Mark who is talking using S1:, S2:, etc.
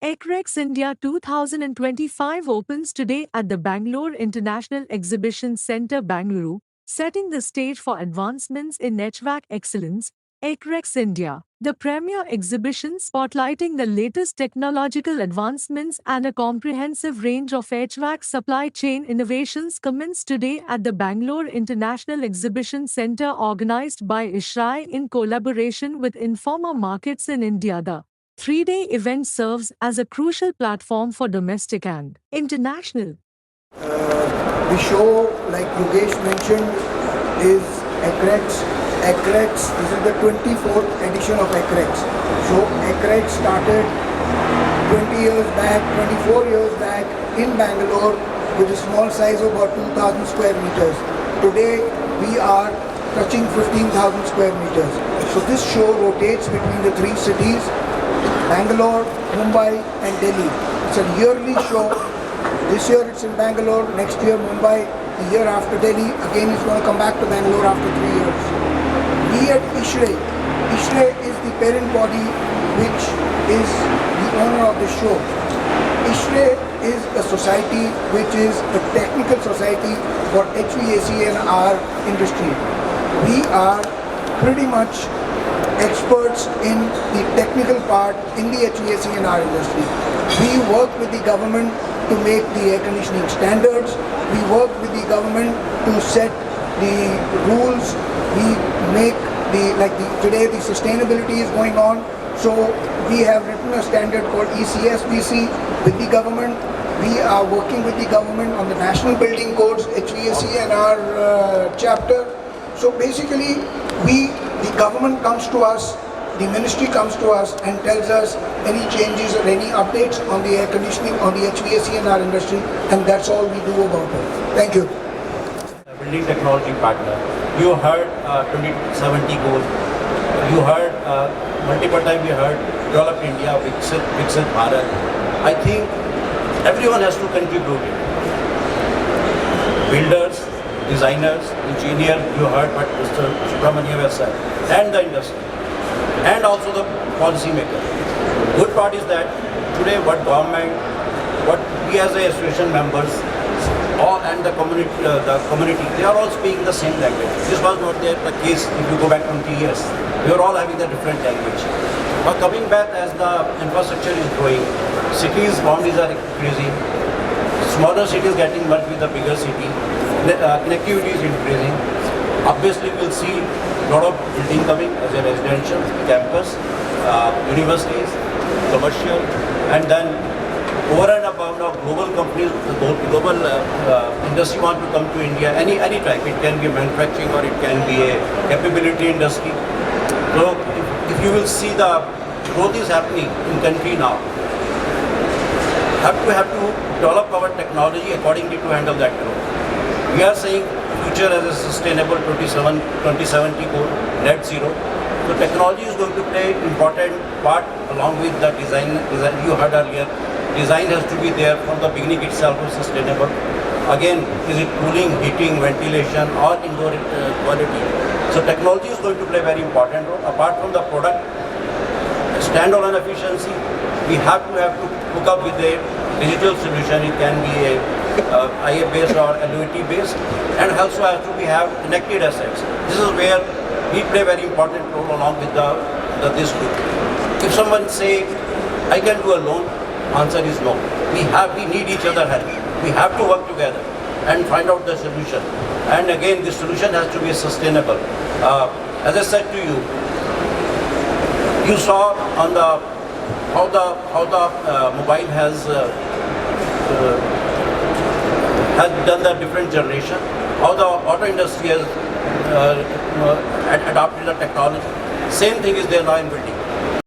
S1: ECREX India 2025 opens today at the Bangalore International Exhibition Centre, Bangalore, setting the stage for advancements in HVAC excellence. ECREX India, the premier exhibition spotlighting the latest technological advancements and a comprehensive range of HVAC supply chain innovations, commenced today at the Bangalore International Exhibition Centre, organized by ISHRAE in collaboration with Informa Markets in India. The three-day event serves as a crucial platform for domestic and international.
S2: The show, like Yogesh mentioned, is ECREX. ECREX, this is the 24th edition of ECREX. So ECREX started 20 years back, 24 years back in Bangalore with a small size of about 2,000 square meters. Today we are touching 15,000 square meters. So this show rotates between the three cities, Bangalore, Mumbai and Delhi. It's a yearly show. This year it's in Bangalore, next year Mumbai, the year after Delhi. Again it's going to come back to Bangalore after 3 years. We at ISHRAE is the parent body which is the owner of the show. ISHRAE is a society which is a technical society for HVAC&R industry. We are pretty much experts in the technical part in the HVAC&R industry. We work with the government to make the air conditioning standards. We work with the government to set the rules. We make today the sustainability is going on. So we have written a standard called ECSBC with the government. We are working with the government on the National Building Codes, HVAC&R chapter. So basically, the government comes to us, the ministry comes to us and tells us any changes or any updates on the air conditioning, on the HVAC&R industry, and that's all we do about it. Thank you.
S3: Building technology partner. You heard 2070 goals. You heard multiple times. We heard Develop India, Viksit Bharat. I think everyone has to contribute. Builders, designers, engineers, you heard what Mr. Subramaniam has said, and the industry, and also the policy maker. Good part is that today what government, what we as a association members, all and the community, they are all speaking the same language. This was not the case if you go back 20 years. We are all having the different language. But coming back as the infrastructure is growing, cities boundaries are increasing, smaller cities getting merged with the bigger city, connectivity is increasing. Obviously we'll see a lot of building coming as a residential, campus, universities, commercial, and then over and above now global companies, global industry want to come to India, any type. It can be manufacturing or it can be a capability industry. So if you will see the growth is happening in country now, have to develop our technology accordingly to handle that growth. We are saying future as a sustainable 2070 goal, net zero. So technology is going to play important part along with the design you heard earlier. Design has to be there from the beginning itself is sustainable. Again, is it cooling, heating, ventilation or indoor quality. So technology is going to play a very important role. Apart from the product, standalone efficiency, we have to hook up with a digital solution. It can be a IA based or LOT based, and also has to have connected assets. This is where we play a very important role along with this group. If someone say, I can do alone, answer is no. We need each other help. We have to work together and find out the solution. And again, the solution has to be sustainable. As I said to you, you saw on how the mobile has done the different generation, how the auto industry has adopted the technology. Same thing is there now in building.